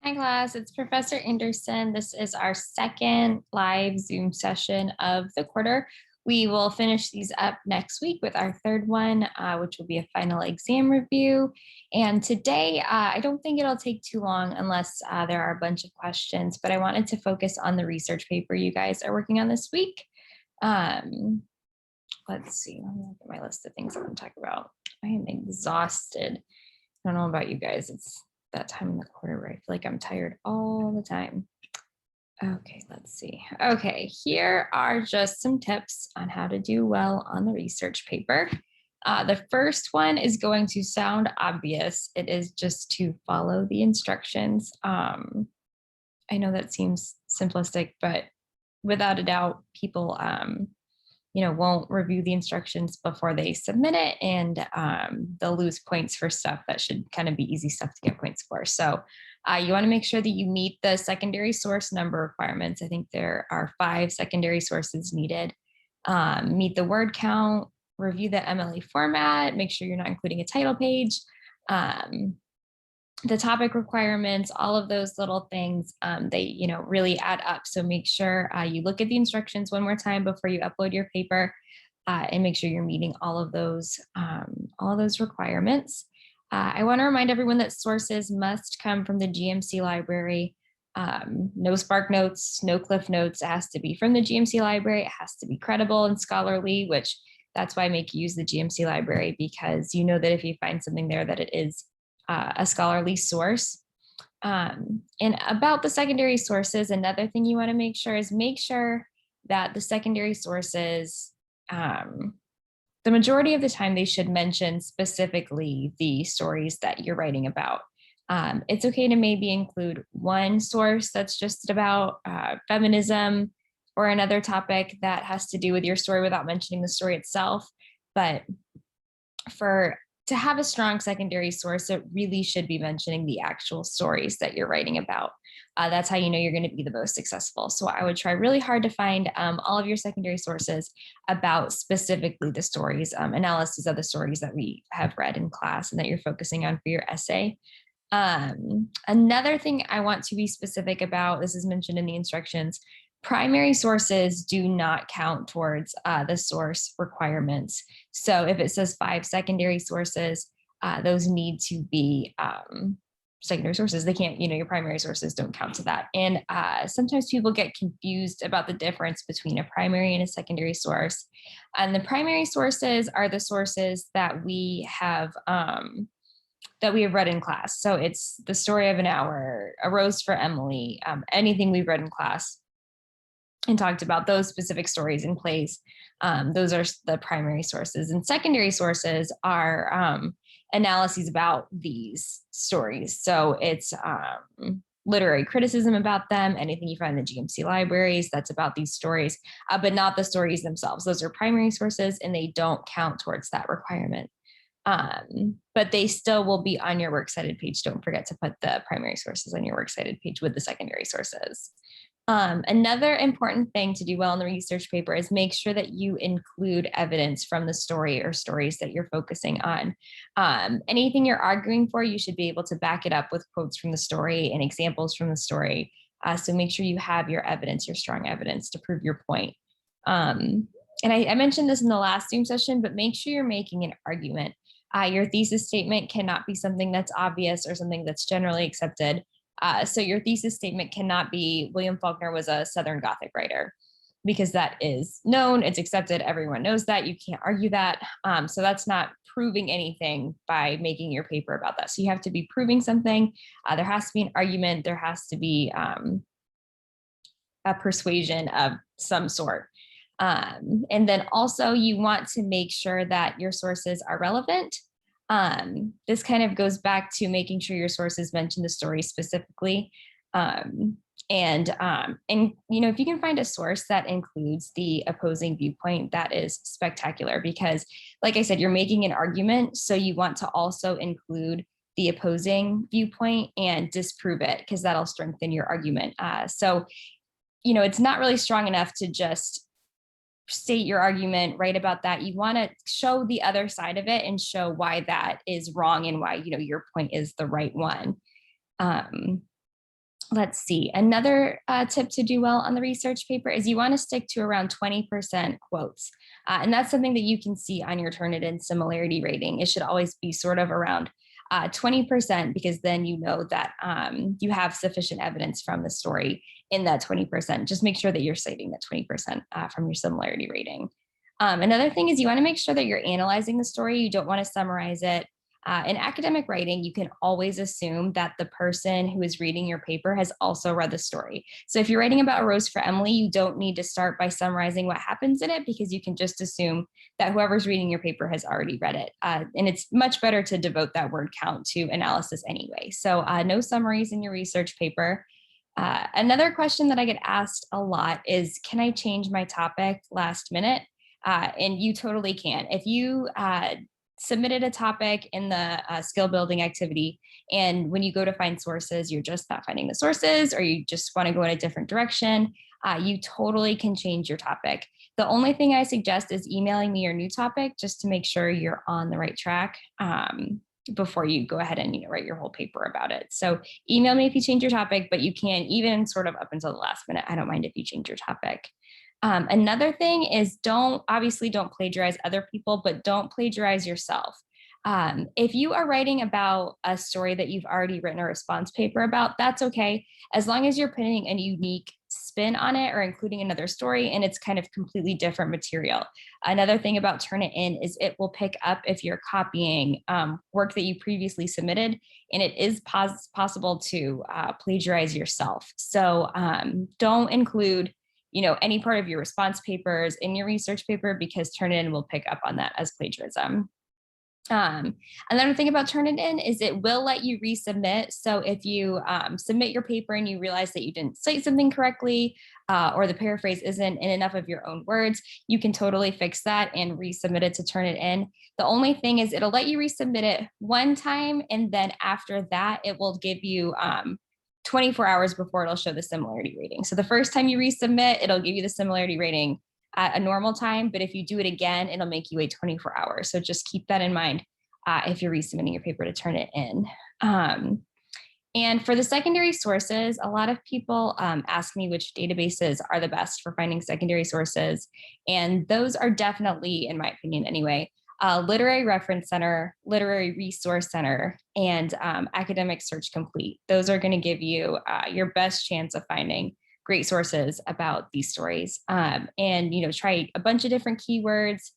Hi class, it's Professor Anderson. This is our second live Zoom session of the quarter. We will finish these up next week with our third one, which will be a final exam review. And today, I don't think it'll take too long unless there are a bunch of questions, but I wanted to focus on the research paper you guys are working on this week. Let's see, let me look at my list of things I want to talk about. I am exhausted. I don't know about you guys. It's that time in the quarter where I feel like I'm tired all the time. Okay, let's see. Okay, here are just some tips on how to do well on the research paper. The first one is going to sound obvious. It is just to follow the instructions. I know that seems simplistic, but without a doubt, people won't review the instructions before they submit it, and they'll lose points for stuff that should kind of be easy stuff to get points for. So you want to make sure that you meet the secondary source number requirements. I think there are 5 secondary sources needed. Meet the word count, review the MLA format, make sure you're not including a title page. The topic requirements, all of those little things, they really add up. So make sure you look at the instructions one more time before you upload your paper, and make sure you're meeting all of those requirements. I want to remind everyone that sources must come from the GMC library. No Spark Notes, no Cliff Notes. It has to be from the GMC library. It has to be credible and scholarly, which that's why I make you use the GMC library, because you know that if you find something there that it is a scholarly source. And about the secondary sources, another thing you want to make sure that the secondary sources, the majority of the time, they should mention specifically the stories that you're writing about. It's okay to maybe include one source that's just about feminism or another topic that has to do with your story without mentioning the story itself. But to have a strong secondary source, it really should be mentioning the actual stories that you're writing about. That's how you know you're going to be the most successful. So I would try really hard to find all of your secondary sources about specifically the stories, analysis of the stories that we have read in class and that you're focusing on for your essay. Another thing I want to be specific about, this is mentioned in the instructions, primary sources do not count towards the source requirements. So if it says 5 secondary sources, those need to be secondary sources. They can't, your primary sources don't count to that. And sometimes people get confused about the difference between a primary and a secondary source. And the primary sources are the sources that we have read in class. So it's the story of an hour, A Rose for Emily, anything we've read in class and talked about those specific stories in plays. Those are the primary sources. And secondary sources are analyses about these stories. So it's literary criticism about them, anything you find in the GMC libraries that's about these stories, but not the stories themselves. Those are primary sources and they don't count towards that requirement. But they still will be on your works cited page. Don't forget to put the primary sources on your works cited page with the secondary sources. Another important thing to do well in the research paper is make sure that you include evidence from the story or stories that you're focusing on. Anything you're arguing for, you should be able to back it up with quotes from the story and examples from the story. So make sure you have your evidence, your strong evidence to prove your point. And I mentioned this in the last Zoom session, but make sure you're making an argument. Your thesis statement cannot be something that's obvious or something that's generally accepted. So your thesis statement cannot be William Faulkner was a Southern Gothic writer, because that is known, it's accepted, everyone knows that, you can't argue that. So that's not proving anything by making your paper about that. So you have to be proving something. There has to be an argument, there has to be a persuasion of some sort. And then also you want to make sure that your sources are relevant. This kind of goes back to making sure your sources mention the story specifically. And if you can find a source that includes the opposing viewpoint, that is spectacular, because like I said, you're making an argument. So you want to also include the opposing viewpoint and disprove it, because that'll strengthen your argument. So it's not really strong enough to just state your argument, write about that. You want to show the other side of it and show why that is wrong and why, your point is the right one. Let's see, another tip to do well on the research paper is you want to stick to around 20% quotes. And that's something that you can see on your Turnitin similarity rating. It should always be sort of around 20%, because then you know that you have sufficient evidence from the story in that 20%. Just make sure that you're citing that 20% from your similarity rating. Another thing is you want to make sure that you're analyzing the story. You don't want to summarize it. In academic writing, you can always assume that the person who is reading your paper has also read the story. So if you're writing about A Rose for Emily, you don't need to start by summarizing what happens in it, because you can just assume that whoever's reading your paper has already read it. And it's much better to devote that word count to analysis anyway. So no summaries in your research paper. Another question that I get asked a lot is, can I change my topic last minute? And you totally can. If you submitted a topic in the skill building activity, and when you go to find sources, you're just not finding the sources, or you just want to go in a different direction, you totally can change your topic. The only thing I suggest is emailing me your new topic, just to make sure you're on the right track before you go ahead and write your whole paper about it. So email me if you change your topic, but you can, even sort of up until the last minute, I don't mind if you change your topic. Another thing is don't plagiarize other people, but don't plagiarize yourself. If you are writing about a story that you've already written a response paper about, that's okay, as long as you're putting a unique spin on it or including another story and it's kind of completely different material. Another thing about Turnitin is it will pick up if you're copying work that you previously submitted, and it is possible to plagiarize yourself. So don't include any part of your response papers in your research paper, because Turnitin will pick up on that as plagiarism. Another thing about Turnitin is it will let you resubmit. So if you submit your paper and you realize that you didn't cite something correctly, or the paraphrase isn't in enough of your own words, you can totally fix that and resubmit it to Turnitin. The only thing is it'll let you resubmit it one time, and then after that, it will give you 24 hours before it'll show the similarity rating. So the first time you resubmit, it'll give you the similarity rating at a normal time, but if you do it again, it'll make you wait 24 hours. So just keep that in mind if you're resubmitting your paper to Turnitin. And for the secondary sources, a lot of people ask me which databases are the best for finding secondary sources. And those are definitely, in my opinion anyway, Literary Reference Center, Literary Resource Center, and Academic Search Complete. Those are going to give you your best chance of finding great sources about these stories. And try a bunch of different keywords,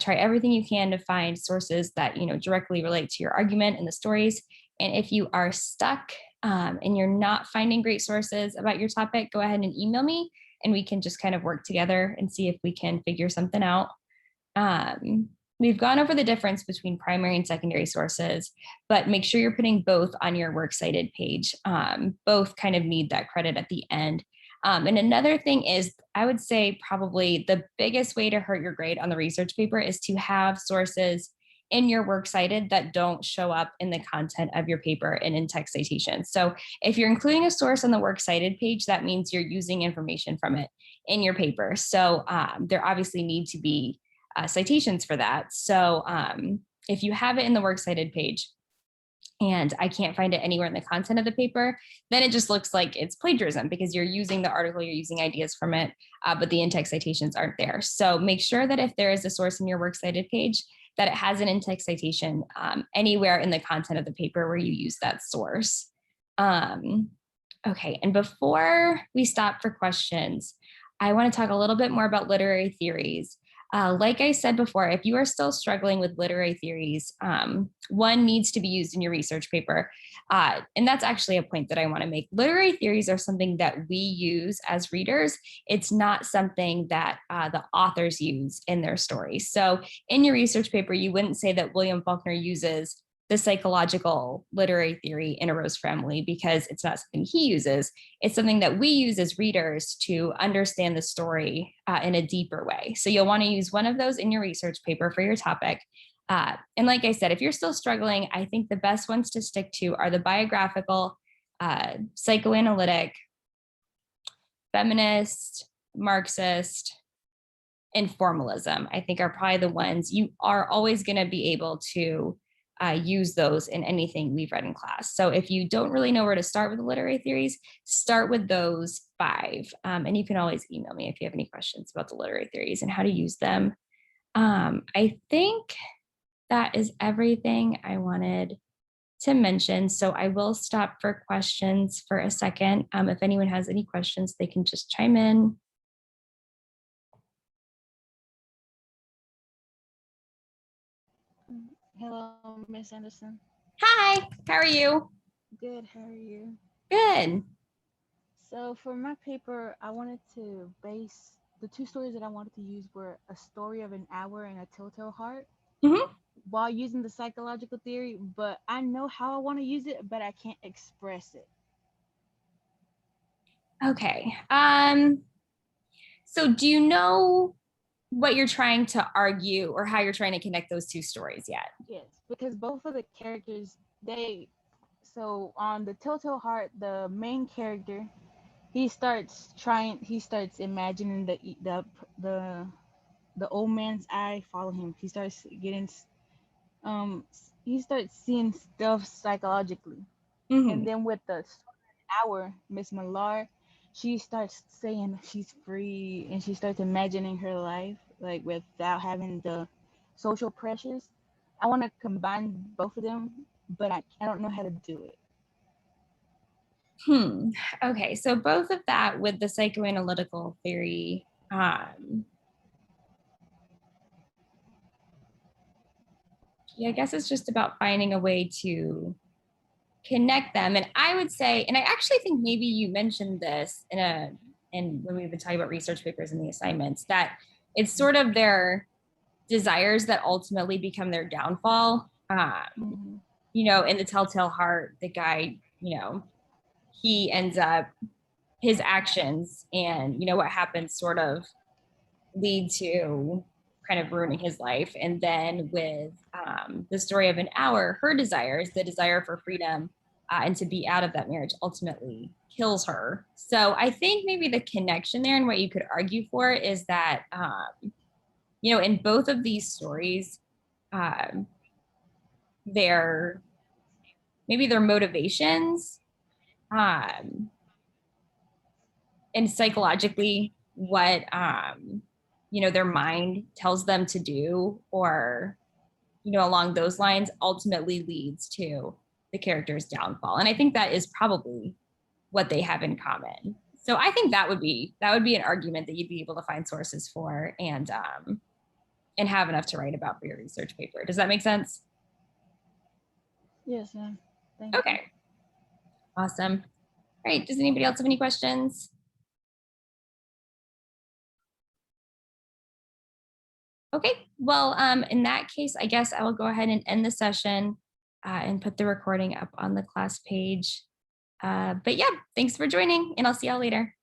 try everything you can to find sources that directly relate to your argument and the stories. And if you are stuck and you're not finding great sources about your topic, go ahead and email me, and we can just kind of work together and see if we can figure something out. We've gone over the difference between primary and secondary sources, but make sure you're putting both on your works cited page. Both kind of need that credit at the end. And another thing is, I would say probably the biggest way to hurt your grade on the research paper is to have sources in your works cited that don't show up in the content of your paper and in text citations. So if you're including a source on the works cited page, that means you're using information from it in your paper. So there obviously need to be citations for that. So if you have it in the works cited page and I can't find it anywhere in the content of the paper, then it just looks like it's plagiarism, because you're using the article, you're using ideas from it, but the in-text citations aren't there. So make sure that if there is a source in your works cited page, that it has an in-text citation anywhere in the content of the paper where you use that source. Okay, and before we stop for questions, I want to talk a little bit more about literary theories. Like I said before, if you are still struggling with literary theories, one needs to be used in your research paper. And that's actually a point that I want to make. Literary theories are something that we use as readers. It's not something that the authors use in their stories. So in your research paper, you wouldn't say that William Faulkner uses the psychological literary theory in A Rose for Emily, because it's not something he uses. It's something that we use as readers to understand the story in a deeper way. So you'll want to use one of those in your research paper for your topic. And like I said, if you're still struggling, I think the best ones to stick to are the biographical, psychoanalytic, feminist, Marxist, and formalism. I think are probably the ones you are always going to be able to use those in anything we've read in class. So if you don't really know where to start with the literary theories, start with those 5. And you can always email me if you have any questions about the literary theories and how to use them. I think that is everything I wanted to mention. So I will stop for questions for a second. If anyone has any questions, they can just chime in. Hello, Miss Anderson. Hi, how are you? Good, how are you? Good. So for my paper, I wanted to base the 2 stories that I wanted to use were A Story of an Hour and A Telltale Heart Mhm. while using the psychological theory, but I know how I want to use it, but I can't express it. Okay. So do you know what you're trying to argue or how you're trying to connect those 2 stories yet? Yes, because both of the characters, so on the Telltale Heart, the main character, he starts imagining the the old man's eye follow him. Um he starts seeing stuff psychologically. And Mhm. then with the hour, Miss Millar, she starts saying she's free and she starts imagining her life like without having the social pressures. I want to combine both of them, but I don't know how to do it. Okay, so both of that with the psychoanalytical theory, yeah, I guess it's just about finding a way to connect them. And I would say, and I actually think maybe you mentioned this in when we've been talking about research papers and the assignments, that it's sort of their desires that ultimately become their downfall. Mm-hmm. In the Telltale Heart, the guy, he ends up his actions and what happens sort of lead to kind of ruining his life. And then with the story of an hour, her desires, the desire for freedom and to be out of that marriage ultimately kills her. So I think maybe the connection there and what you could argue for is that, in both of these stories, um, their maybe their motivations and psychologically what their mind tells them to do or along those lines ultimately leads to the character's downfall. And I think that is probably what they have in common. So I think that would be an argument that you'd be able to find sources for and have enough to write about for your research paper. Does that make sense? Yes, ma'am. Thank you. Okay. Awesome. All right. Does anybody else have any questions? Okay, well, in that case, I guess I will go ahead and end the session and put the recording up on the class page. But yeah, thanks for joining, and I'll see y'all later.